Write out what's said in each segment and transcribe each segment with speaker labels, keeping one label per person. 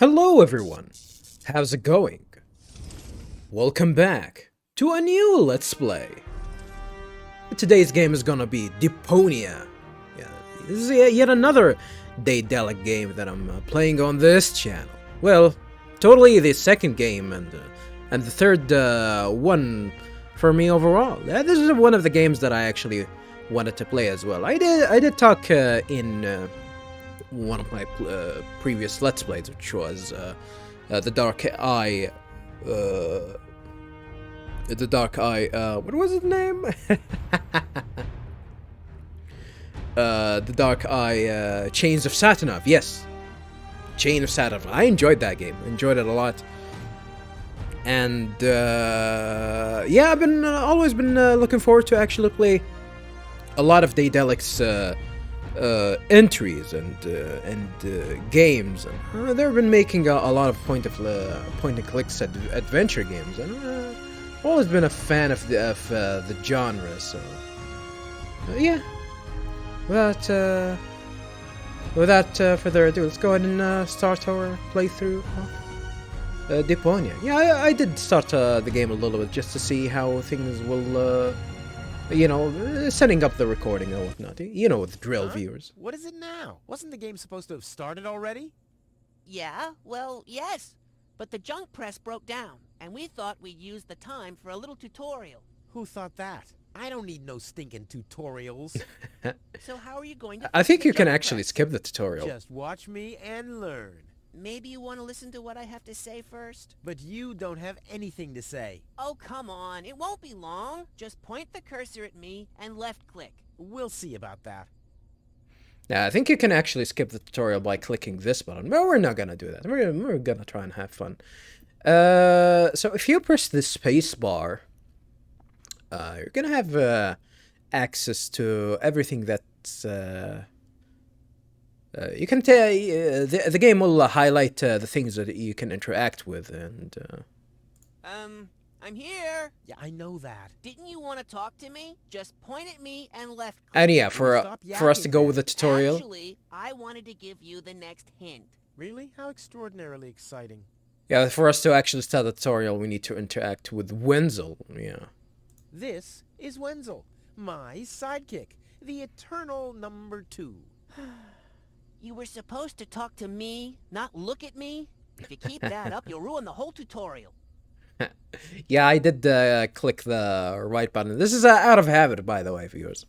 Speaker 1: Hello everyone, how's it going? Welcome back to a new Let's Play. Today's game is gonna be Deponia. Yeah, this is yet another Daedalic game that I'm playing on this channel. Well, totally the second game and the third one for me overall. This is one of the games that I actually wanted to play as well. I did talk in one of my previous Let's Plays, which was the Dark Eye. The Dark Eye. What was his name? The Dark Eye. Chains of Satanov. Yes, Chain of Satanov. I enjoyed that game. Enjoyed it a lot. And yeah, I've been always been looking forward to actually play a lot of Daedalic's entries and games, and they've been making a lot of point and clicks adventure games, and I've always been a fan of the genre. So yeah, but without further ado, let's go ahead and start our playthrough of Deponia. Yeah, I did start the game a little bit just to see how things will. You know, setting up the recording and whatnot. You know the drill, viewers.
Speaker 2: What is it now? Wasn't the game supposed to have started already?
Speaker 3: Yeah, well, yes. But the junk press broke down, and we thought we'd use the time for a little tutorial.
Speaker 2: Who thought that? I don't need no stinking tutorials.
Speaker 3: So how are you going to
Speaker 1: I think
Speaker 3: fix the
Speaker 1: you can
Speaker 3: junk
Speaker 1: actually
Speaker 3: press?
Speaker 1: skip the tutorial.
Speaker 2: Just watch me and learn.
Speaker 3: Maybe you want to listen to what I have to say first?
Speaker 2: But you don't have anything to say.
Speaker 3: Oh, come on. It won't be long. Just point the cursor at me and left-click.
Speaker 2: We'll see about that.
Speaker 1: Yeah, I think you can actually skip the tutorial by clicking this button. But we're not gonna do that. We're gonna try and have fun. So if you press the space bar, you're gonna have access to everything that's. You can tell the game will highlight the things that you can interact with, and
Speaker 3: I'm here.
Speaker 2: Yeah, I know that.
Speaker 3: Didn't you want to talk to me? Just point at me and left-click.
Speaker 1: and yeah,
Speaker 2: Stop
Speaker 1: for us to
Speaker 2: yapping
Speaker 1: go
Speaker 2: then.
Speaker 1: with the tutorial.
Speaker 3: Actually, I wanted to give you the next hint.
Speaker 2: Really? How extraordinarily exciting.
Speaker 1: Yeah, for us to actually start the tutorial, we need to interact with Wenzel. Yeah.
Speaker 2: This is Wenzel, my sidekick, the eternal number 2.
Speaker 3: You were supposed to talk to me, not look at me. If you keep that up, you'll ruin the whole tutorial.
Speaker 1: Yeah, I did click the right button. This is out of habit, by the way, viewers.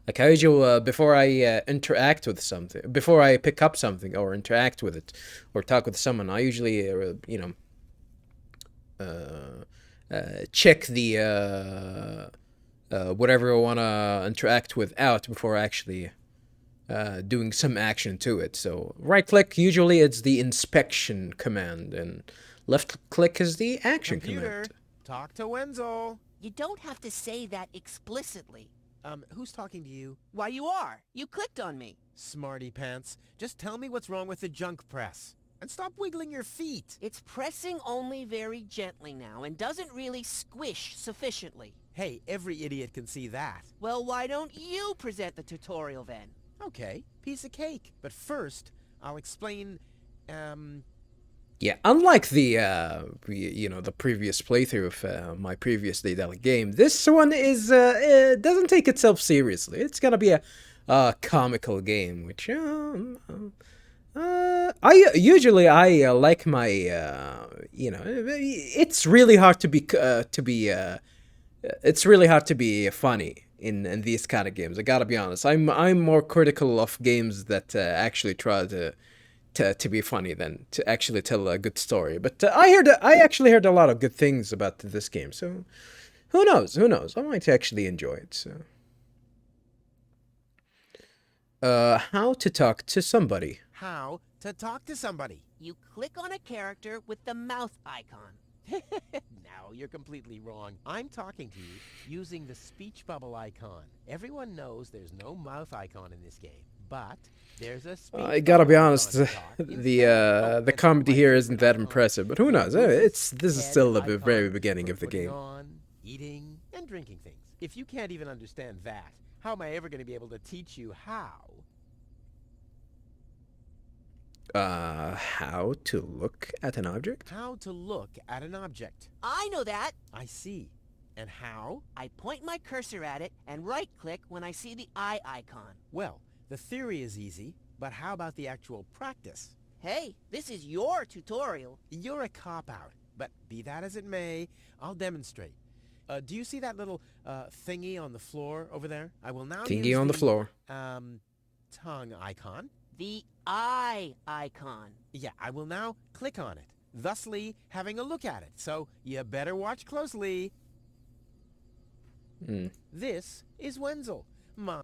Speaker 1: Like I usually, before I interact with something, before I pick up something or interact with it, or talk with someone, I usually, you know, check the whatever I want to interact with out before actually doing some action to it. So right click, usually it's the inspection command, and left click is the action
Speaker 2: Computer,
Speaker 1: command.
Speaker 2: talk to Wenzel.
Speaker 3: You don't have to say that explicitly.
Speaker 2: Who's talking to you?
Speaker 3: Why, you are. You clicked on me.
Speaker 2: Smarty pants. Just tell me what's wrong with the junk press. And stop wiggling your feet.
Speaker 3: It's pressing only very gently now and doesn't really squish sufficiently.
Speaker 2: Hey, every idiot can see that.
Speaker 3: Well, why don't you present the tutorial then?
Speaker 2: Okay, piece of cake. But first, I'll explain,
Speaker 1: Yeah, unlike the you know, the previous playthrough of my previous Daedalic game, this one is it doesn't take itself seriously. It's gonna be a comical game, which I usually like my you know, it's really hard to be it's really hard to be funny in these kind of games. I gotta be honest. I'm more critical of games that actually try to be funny than to actually tell a good story. But I actually heard a lot of good things about this game. So who knows? Who knows? I might actually enjoy it. So how to talk to somebody.
Speaker 2: how to talk to somebody.
Speaker 3: You click on a character with the mouth icon.
Speaker 2: No, you're completely wrong. I'm talking to you using the speech bubble icon. Everyone knows there's no mouth icon in this game, but there's a speech
Speaker 1: I gotta be
Speaker 2: bubble
Speaker 1: honest,
Speaker 2: icon to talk
Speaker 1: the
Speaker 2: instead.
Speaker 1: the
Speaker 2: Oh,
Speaker 1: comedy
Speaker 2: that's
Speaker 1: here
Speaker 2: my
Speaker 1: isn't that
Speaker 2: icon.
Speaker 1: impressive, but who knows? This is still the very beginning of the
Speaker 2: Putting
Speaker 1: game.
Speaker 2: on, eating, and drinking things. If you can't even understand that, how am I ever going to be able to teach you how?
Speaker 1: How to look at an object?
Speaker 2: How to look at an object.
Speaker 3: I know that.
Speaker 2: I see. And how?
Speaker 3: I point my cursor at it and right-click when I see the eye icon.
Speaker 2: Well, the theory is easy, but how about the actual practice?
Speaker 3: Hey, this is your tutorial.
Speaker 2: You're a cop-out, but be that as it may, I'll demonstrate. Do you see that little thingy on the floor over there? I will now
Speaker 1: Thingy
Speaker 2: use
Speaker 1: on the floor.
Speaker 2: Tongue icon.
Speaker 3: The eye icon.
Speaker 2: Yeah, I will now click on it, thusly having a look at it. So you better watch closely. This is Wenzel.
Speaker 1: Can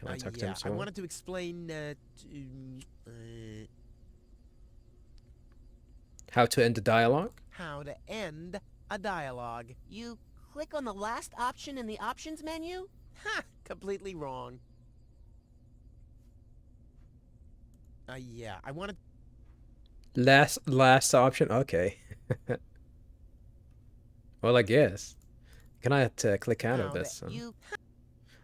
Speaker 1: I talk to him?
Speaker 2: I wanted to explain
Speaker 1: How to end the dialogue?
Speaker 2: how to end a dialogue.
Speaker 3: You click on the last option in the options menu?
Speaker 2: Ha! Completely wrong. Yeah, I wanted...
Speaker 1: Last option? Okay. Well, I guess. Can I click out of this?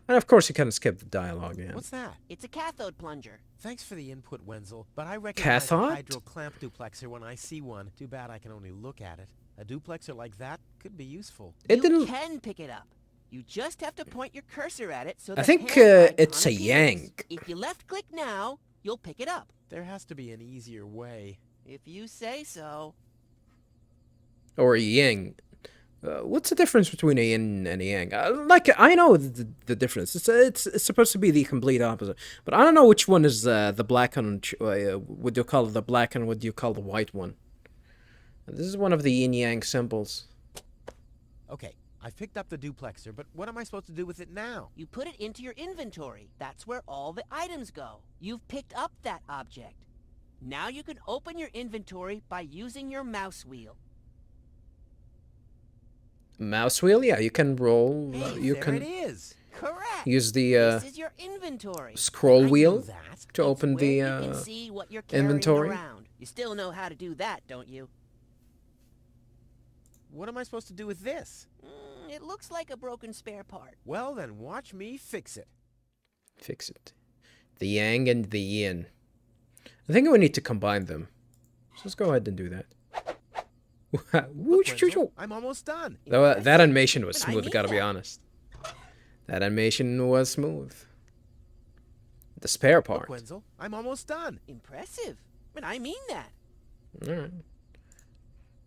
Speaker 1: And of course you can skip the dialogue, yeah.
Speaker 2: What's that?
Speaker 3: It's a cathode plunger.
Speaker 2: Thanks for the input, Wenzel, but I recognize a
Speaker 1: Cathode?
Speaker 2: hydro clamp duplexer when I see one. Too bad I can only look at it. A duplexer like that could be useful.
Speaker 1: It
Speaker 3: You
Speaker 1: didn't...
Speaker 3: can pick it up. You just have to point your cursor at it so
Speaker 1: I
Speaker 3: the
Speaker 1: think
Speaker 3: hand icon
Speaker 1: it's a
Speaker 3: appears.
Speaker 1: yank.
Speaker 3: If you left-click now, you'll pick it up.
Speaker 2: There has to be an easier way.
Speaker 3: If you say so.
Speaker 1: Or a yang. What's the difference between a yin and a yang? Like, I know the difference. It's supposed to be the complete opposite. But I don't know which one is the black and... would you call the black and would you call the white one? This is one of the yin-yang symbols.
Speaker 2: Okay, I've picked up the duplexer, but what am I supposed to do with it now?
Speaker 3: You put it into your inventory. That's where all the items go. You've picked up that object. Now you can open your inventory by using your mouse wheel.
Speaker 1: Mouse wheel? Yeah, you can roll.
Speaker 2: Hey,
Speaker 1: You
Speaker 2: there
Speaker 1: can
Speaker 2: it is.
Speaker 3: Correct.
Speaker 1: use the
Speaker 3: This is your inventory.
Speaker 1: scroll
Speaker 2: I knew
Speaker 1: wheel
Speaker 2: that.
Speaker 1: to open
Speaker 3: Where
Speaker 1: the
Speaker 3: you can see what you're carrying
Speaker 1: inventory.
Speaker 3: around. You still know how to do that, don't you?
Speaker 2: What am I supposed to do with this?
Speaker 3: It looks like a broken spare part.
Speaker 2: Well, then watch me fix it.
Speaker 1: Fix it. The yang and the yin. I think we need to combine them. So let's go ahead and do that.
Speaker 2: Look, Wenzel, I'm almost done.
Speaker 1: That animation was
Speaker 3: But I
Speaker 1: smooth,
Speaker 3: need
Speaker 1: gotta be
Speaker 3: that.
Speaker 1: honest. That animation was smooth. The spare
Speaker 2: Look,
Speaker 1: part.
Speaker 2: Wenzel, I'm almost done.
Speaker 3: Impressive. But I mean that.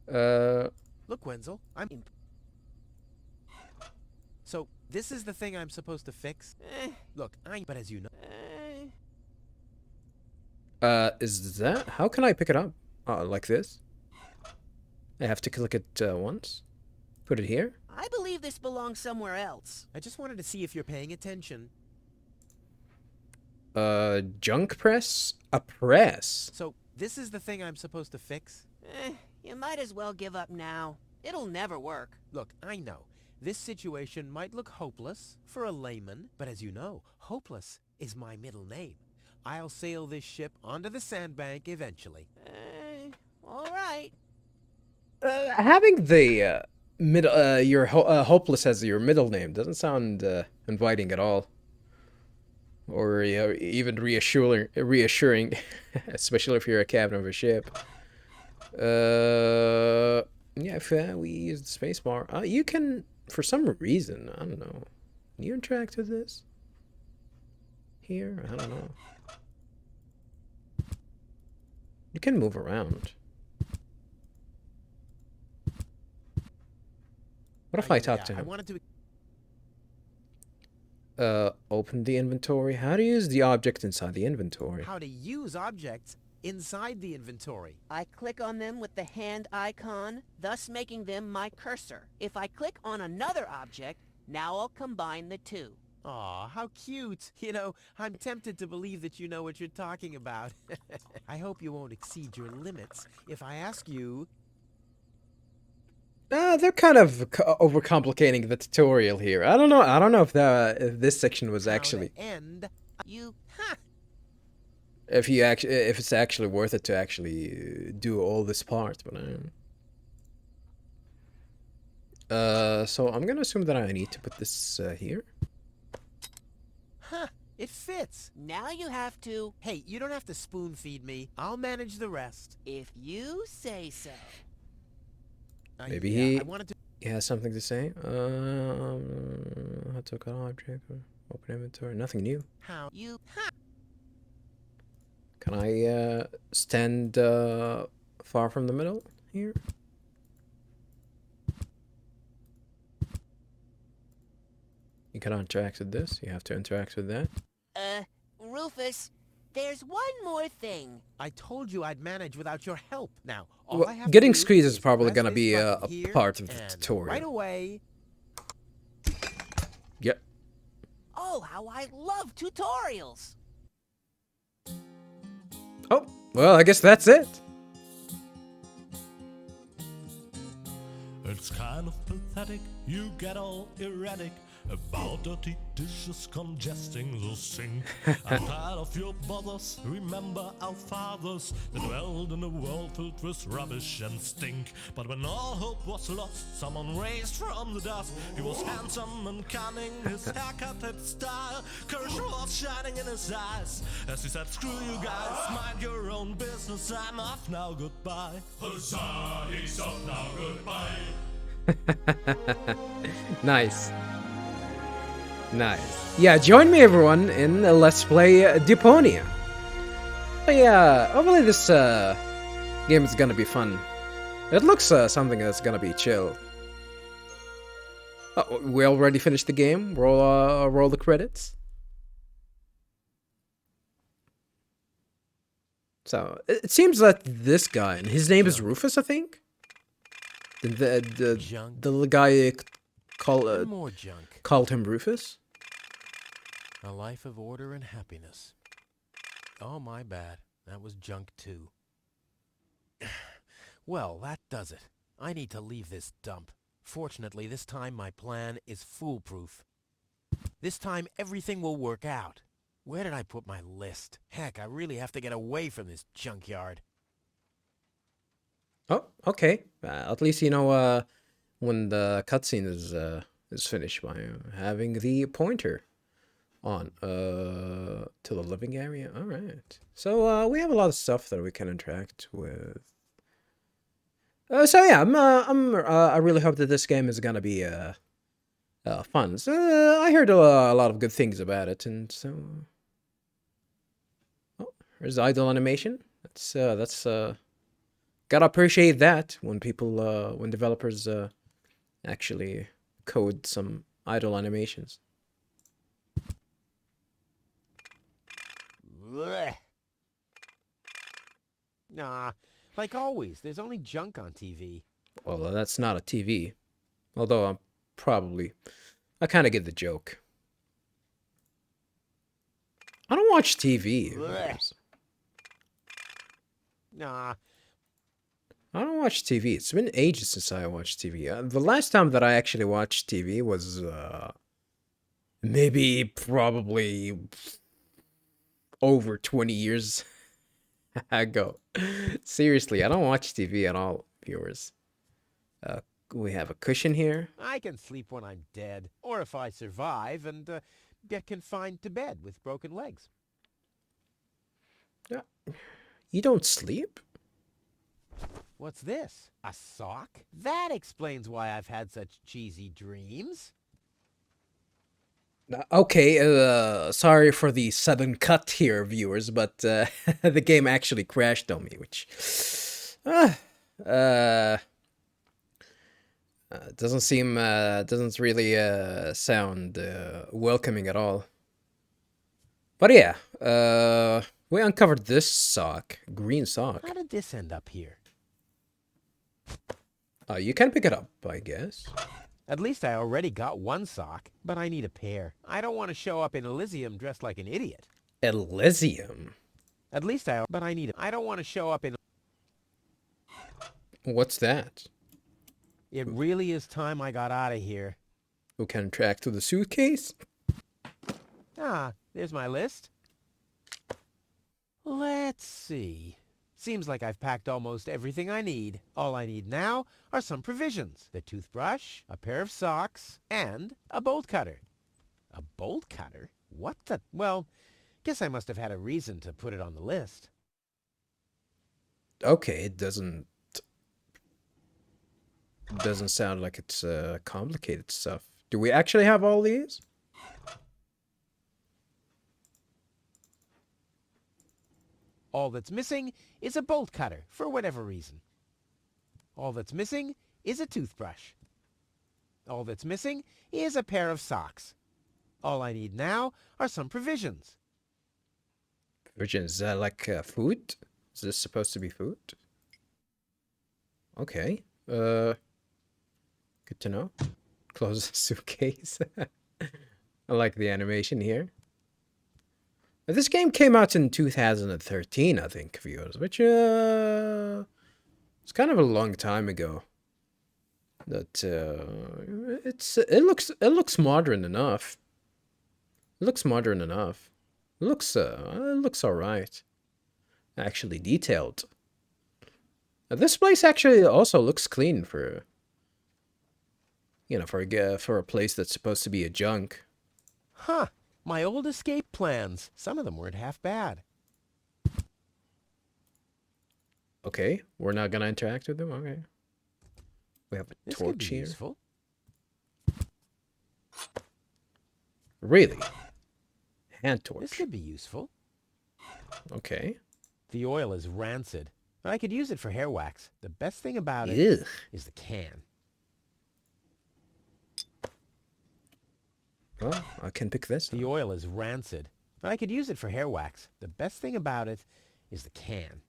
Speaker 1: Alright.
Speaker 2: Look, Wenzel, So, this is the thing I'm supposed to fix? Look, but as you know...
Speaker 1: Is that... How can I pick it up? Like this? I have to click it once? Put it here?
Speaker 3: I believe this belongs somewhere else.
Speaker 2: I just wanted to see if you're paying attention.
Speaker 1: Junk press? A press?
Speaker 2: So, this is the thing I'm supposed to fix?
Speaker 3: You might as well give up now. It'll never work.
Speaker 2: Look, I know. This situation might look hopeless for a layman, but as you know, hopeless is my middle name. I'll sail this ship onto the sandbank eventually.
Speaker 3: All right.
Speaker 1: Having the your hopeless as your middle name doesn't sound inviting at all, or even reassuring, especially if you're a captain of a ship. Yeah, if we use the spacebar, you can, for some reason, I don't know. Can you interact with this? Here, I don't know. You can move around. What if I talk to him?
Speaker 2: I wanted to...
Speaker 1: Open the inventory. How to use the object inside the inventory.
Speaker 2: How to use objects inside the inventory.
Speaker 3: I click on them with the hand icon, thus making them my cursor. If I click on another object, now I'll combine the two.
Speaker 2: Aw, how cute. You know, I'm tempted to believe that you know what you're talking about. I hope you won't exceed your limits if I ask you...
Speaker 1: They're kind of overcomplicating the tutorial here. I don't know if this section was actually... If it's actually worth it to actually do all this part, but so I'm gonna assume that I need to put this here.
Speaker 2: Huh, It fits.
Speaker 3: Now you have to,
Speaker 2: Hey, you don't have to spoon feed me. I'll manage the rest.
Speaker 3: if you say so.
Speaker 1: Maybe
Speaker 2: Yeah, I
Speaker 1: he
Speaker 2: wanted to...
Speaker 1: has something to say. How to cut object or open inventory. Nothing new.
Speaker 2: How?
Speaker 3: You,
Speaker 1: Can I stand far from the middle here? You cannot interact with this. You have to interact with that.
Speaker 3: Rufus, there's one more thing.
Speaker 2: I told you I'd manage without your help. Now, all
Speaker 1: Well,
Speaker 2: I have
Speaker 1: getting
Speaker 2: to do
Speaker 1: squeezed is
Speaker 2: is
Speaker 1: probably
Speaker 2: press
Speaker 1: gonna
Speaker 2: this
Speaker 1: be
Speaker 2: button
Speaker 1: a
Speaker 2: here
Speaker 1: part of the
Speaker 2: and
Speaker 1: tutorial.
Speaker 2: right away...
Speaker 1: Yep.
Speaker 3: Oh, how I love tutorials.
Speaker 1: Oh, well, I guess that's it.
Speaker 4: It's kind of pathetic, you get all erratic about dirty dishes congesting the sink. I'm tired of your bothers, remember our fathers that dwelled in a world filled with rubbish and stink. But when all hope was lost, someone raised from the dust. He was handsome and cunning, his haircut had style. Courage was shining in his eyes as he said, screw you guys, mind your own business, I'm off now, goodbye. Huzzah, he's off now, goodbye.
Speaker 1: Nice. Nice. Yeah, join me everyone in Let's Play Deponia. But yeah, hopefully this game is gonna be fun. It looks something that's gonna be chill. Oh, we already finished the game. Roll the credits. So it seems that this guy, and his name is Rufus, I think. The
Speaker 2: Junk.
Speaker 1: the guy
Speaker 2: More junk.
Speaker 1: called him Rufus.
Speaker 2: A life of order and happiness. Oh, my bad. That was junk too. Well, that does it. I need to leave this dump. Fortunately, this time my plan is foolproof. This time everything will work out. Where did I put my list? Heck, I really have to get away from this junkyard.
Speaker 1: Oh, okay. At least you know when the cutscene is finished by having the pointer on to the living area. All right. So we have a lot of stuff that we can interact with. So yeah, I really hope that this game is gonna be fun. So I heard a lot of good things about it, and so oh, there's idle animation. That's gotta appreciate that when people when developers actually code some idle animations.
Speaker 2: Blech. Nah, like always, there's only junk on TV.
Speaker 1: Well, that's not a TV. Although I kind of get the joke. I don't watch TV.
Speaker 2: Blech. Nah,
Speaker 1: I don't watch TV. It's been ages since I watched TV. The last time that I actually watched TV was maybe probably over 20 years ago. Seriously, I don't watch TV at all, viewers. We have a cushion here.
Speaker 2: I can sleep when I'm dead, or if I survive and get confined to bed with broken legs.
Speaker 1: You don't sleep?
Speaker 2: What's this? A sock? That explains why I've had such cheesy dreams.
Speaker 1: Okay, sorry for the sudden cut here, viewers, but the game actually crashed on me, which doesn't really sound welcoming at all. But yeah, we uncovered this sock, green sock.
Speaker 2: How did this end up here?
Speaker 1: You can pick it up, I guess.
Speaker 2: At least I already got one sock, but I need a pair. I don't want to show up in Elysium dressed like an idiot.
Speaker 1: Elysium?
Speaker 2: At least I don't want to show up in...
Speaker 1: What's that?
Speaker 2: It really is time I got out of here.
Speaker 1: Who can track to the suitcase?
Speaker 2: Ah, there's my list. Let's see. Seems like I've packed almost everything I need. All I need now are some provisions. The toothbrush, a pair of socks, and a bolt cutter. A bolt cutter? What the? Well, guess I must have had a reason to put it on the list.
Speaker 1: Okay, it doesn't sound like it's complicated stuff. Do we actually have all these?
Speaker 2: All that's missing is a bolt cutter, for whatever reason. All that's missing is a toothbrush. All that's missing is a pair of socks. All I need now are some provisions.
Speaker 1: Provisions, is that like food? Is this supposed to be food? Okay. Good to know. Close the suitcase. I like the animation here. This game came out in 2013, I think, viewers, which it's kind of a long time ago. That it looks modern enough. It looks modern enough. It looks all right. Actually detailed. This place actually also looks clean for, you know, for a place that's supposed to be a junk.
Speaker 2: Huh. My old escape plans. Some of them weren't half bad.
Speaker 1: Okay, we're not gonna interact with them. Okay. We have a
Speaker 2: This could
Speaker 1: torch
Speaker 2: be
Speaker 1: here.
Speaker 2: useful.
Speaker 1: Really? Hand
Speaker 2: This
Speaker 1: torch.
Speaker 2: could be useful.
Speaker 1: Okay.
Speaker 2: The oil is rancid. I could use it for hair wax. The best thing about it
Speaker 1: Ugh.
Speaker 2: is the can.
Speaker 1: Well, I can pick this.
Speaker 2: The oil is rancid. I could use it for hair wax. The best thing about it is the can.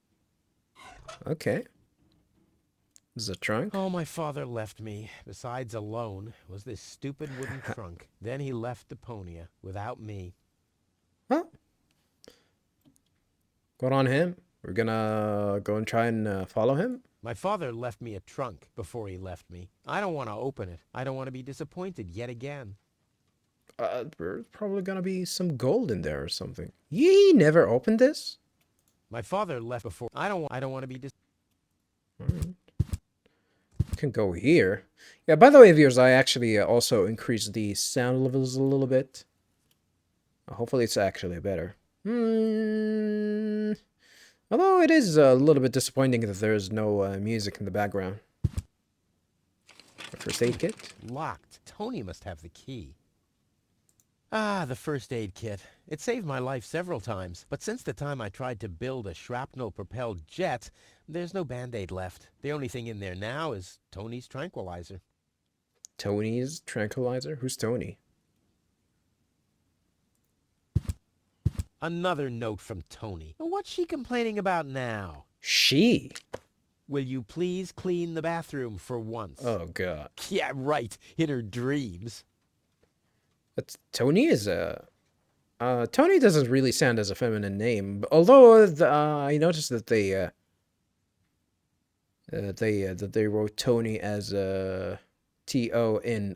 Speaker 1: Okay. This is a trunk.
Speaker 2: Oh, my father left me, besides alone, was this stupid wooden trunk. Then he left Deponia without me.
Speaker 1: Well, good on him. We're gonna go and try and follow him.
Speaker 2: My father left me a trunk before he left me. I don't want to open it. I don't want to be disappointed yet again.
Speaker 1: There's probably gonna be some gold in there or something. He never opened this?
Speaker 2: My father left before. I don't want to be
Speaker 1: Alright. Can go here. Yeah, by the way, viewers, I actually also increased the sound levels a little bit. Hopefully it's actually better. Although it is a little bit disappointing that there's no music in the background. First aid kit.
Speaker 2: locked. Tony must have the key. Ah, the first aid kit. It saved my life several times, but since the time I tried to build a shrapnel-propelled jet, there's no Band-Aid left. The only thing in there now is Tony's tranquilizer.
Speaker 1: Tony's tranquilizer? Who's Tony?
Speaker 2: Another note from Tony. What's she complaining about now?
Speaker 1: She?
Speaker 2: Will you please clean the bathroom for once?
Speaker 1: Oh, God.
Speaker 2: Yeah, right. In her dreams.
Speaker 1: But Tony is a... Tony doesn't really sound as a feminine name, although I noticed that they wrote Tony as Tony and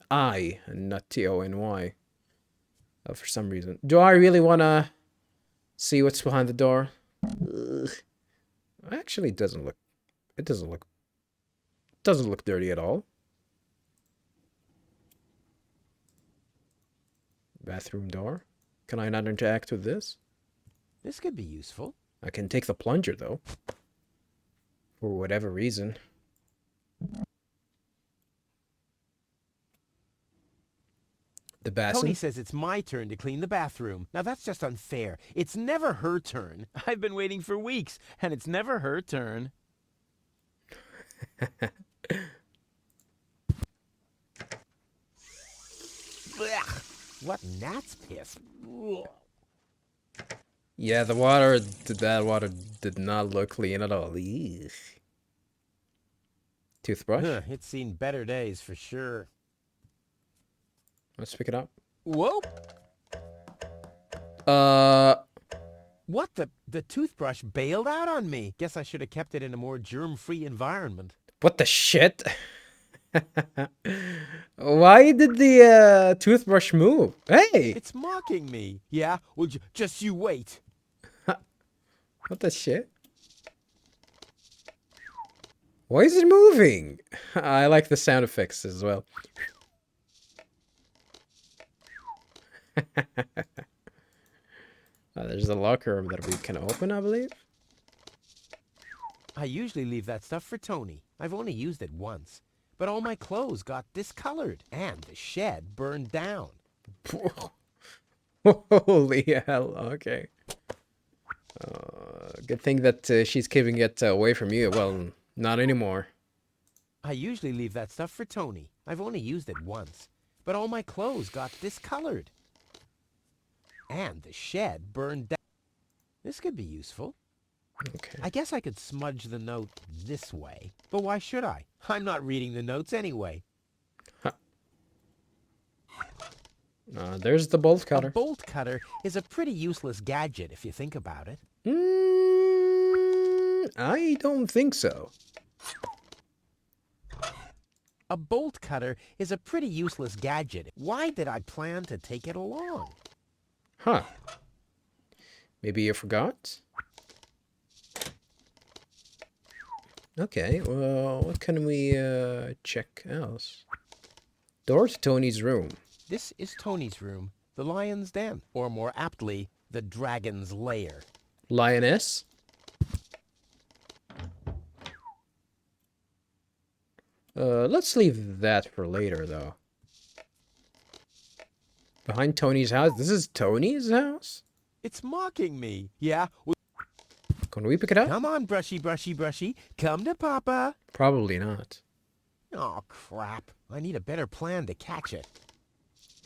Speaker 1: not Tony for some reason. Do I really want to see what's behind the door? Ugh. Actually, it doesn't look dirty at all. Bathroom door. Can I not interact with this?
Speaker 2: This could be useful.
Speaker 1: I can take the plunger, though. For whatever reason. The basin?
Speaker 2: Tony says it's my turn to clean the bathroom. Now that's just unfair. It's never her turn. I've been waiting for weeks, and it's never her turn. Blech. What gnat's piss? Ugh.
Speaker 1: Yeah, that water did not look clean at all. Eesh. Toothbrush?
Speaker 2: Huh, it's seen better days for sure.
Speaker 1: Let's pick it up.
Speaker 2: Whoa! What the toothbrush bailed out on me. Guess I should have kept it in a more germ-free environment.
Speaker 1: What the shit? Why did the toothbrush move? Hey!
Speaker 2: It's mocking me. Yeah? Well, just you wait.
Speaker 1: What the shit? Why is it moving? I like the sound effects as well. There's a locker that we can open, I believe.
Speaker 2: I usually leave that stuff for Tony. I've only used it once. But all my clothes got discolored, and the shed burned down.
Speaker 1: Holy hell, okay. Good thing that she's keeping it away from you. Well, not anymore.
Speaker 2: I usually leave that stuff for Tony. I've only used it once. But all my clothes got discolored. And the shed burned down. This could be useful.
Speaker 1: Okay.
Speaker 2: I guess I could smudge the note this way. But why should I? I'm not reading the notes anyway.
Speaker 1: There's the bolt cutter.
Speaker 2: A bolt cutter is a pretty useless gadget if you think about it.
Speaker 1: I don't think so.
Speaker 2: A bolt cutter is a pretty useless gadget. Why did I plan to take it along?
Speaker 1: Huh. Maybe you forgot? Okay, well, what can we check else? Door to Tony's room.
Speaker 2: This is Tony's room, the lion's den, or more aptly, the dragon's lair.
Speaker 1: Lioness? Let's leave that for later, though. Behind Tony's house? This is Tony's house?
Speaker 2: It's mocking me. Yeah?
Speaker 1: Can we pick it up?
Speaker 2: Come on, brushy, brushy, brushy. Come to Papa.
Speaker 1: Probably not.
Speaker 2: Oh, crap. I need a better plan to catch it.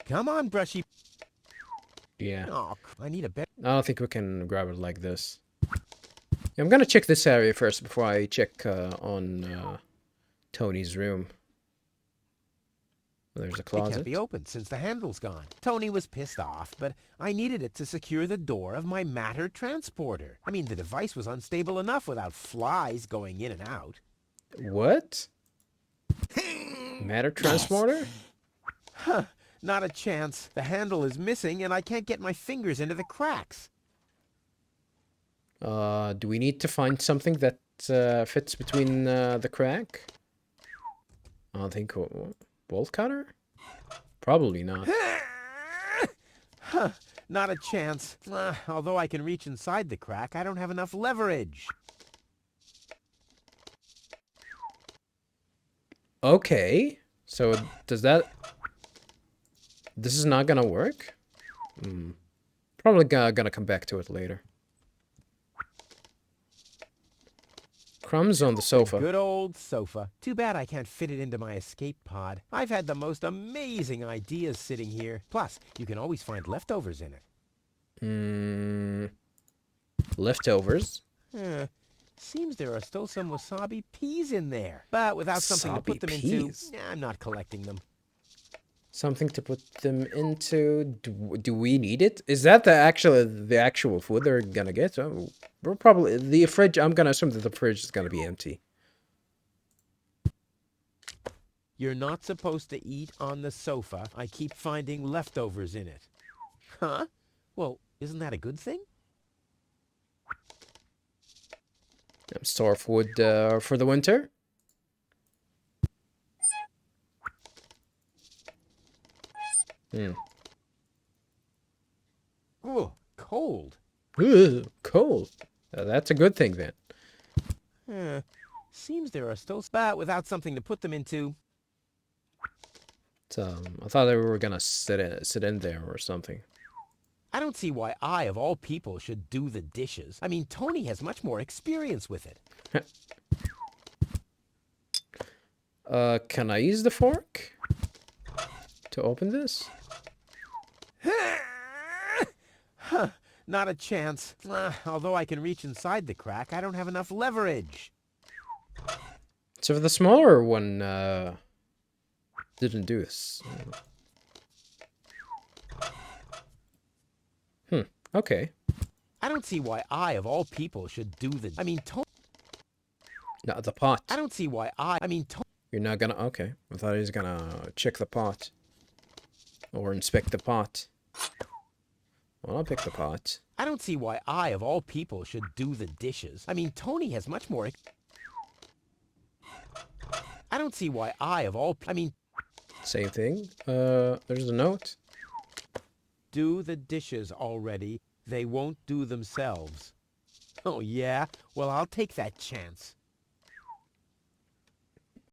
Speaker 2: Come on, brushy.
Speaker 1: Yeah.
Speaker 2: Oh, I need a better...
Speaker 1: I don't think we can grab it like this. Yeah, I'm gonna check this area first before I check on Tony's room. There's a
Speaker 2: It
Speaker 1: closet.
Speaker 2: can't be opened since the handle's gone. Tony was pissed off, but I needed it to secure the door of my matter transporter. I mean, the device was unstable enough without flies going in and out.
Speaker 1: What? Matter transporter?
Speaker 2: Huh, not a chance. The handle is missing and I can't get my fingers into the cracks.
Speaker 1: Do we need to find something that fits between the crack? I don't think... Bolt cutter? Probably not.
Speaker 2: Huh, not a chance. Although I can reach inside the crack, I don't have enough leverage.
Speaker 1: Okay. So, does that... This is not gonna work? Probably gonna come back to it later. Crumbs on the sofa.
Speaker 2: Good old sofa. Too bad I can't fit it into my escape pod. I've had the most amazing ideas sitting here. Plus, you can always find leftovers in it.
Speaker 1: Leftovers?
Speaker 2: Seems there are still some wasabi peas in there. But without something to put them into, I'm not collecting them.
Speaker 1: Something to put them into? Do we need it? Is that the actual food they're gonna get? We're probably... The fridge... I'm gonna assume that the fridge is gonna be empty.
Speaker 2: You're not supposed to eat on the sofa. I keep finding leftovers in it. Huh? Well, isn't that a good thing?
Speaker 1: Store food for the winter.
Speaker 2: Oh, cold.
Speaker 1: Ugh, cold. That's a good thing then.
Speaker 2: Seems there are still but without something to put them into.
Speaker 1: I thought they were gonna sit in there or something.
Speaker 2: I don't see why I, of all people, should do the dishes. I mean, Tony has much more experience with it.
Speaker 1: Can I use the fork to open this?
Speaker 2: Huh, not a chance. Although I can reach inside the crack, I don't have enough leverage.
Speaker 1: So the smaller one didn't do this. Okay.
Speaker 2: I don't see why I, of all people, should do the... I mean,
Speaker 1: No, the pot.
Speaker 2: I don't see why I mean,
Speaker 1: You're not gonna... Okay. I thought he was gonna check the pot. Or inspect the pot. Well, I'll pick the pot.
Speaker 2: I don't see why I, of all people, should do the dishes. I mean, Tony has much more... I don't see why I, of all... I mean...
Speaker 1: Same thing. There's a note.
Speaker 2: Do the dishes already. They won't do themselves. Oh, yeah? Well, I'll take that chance.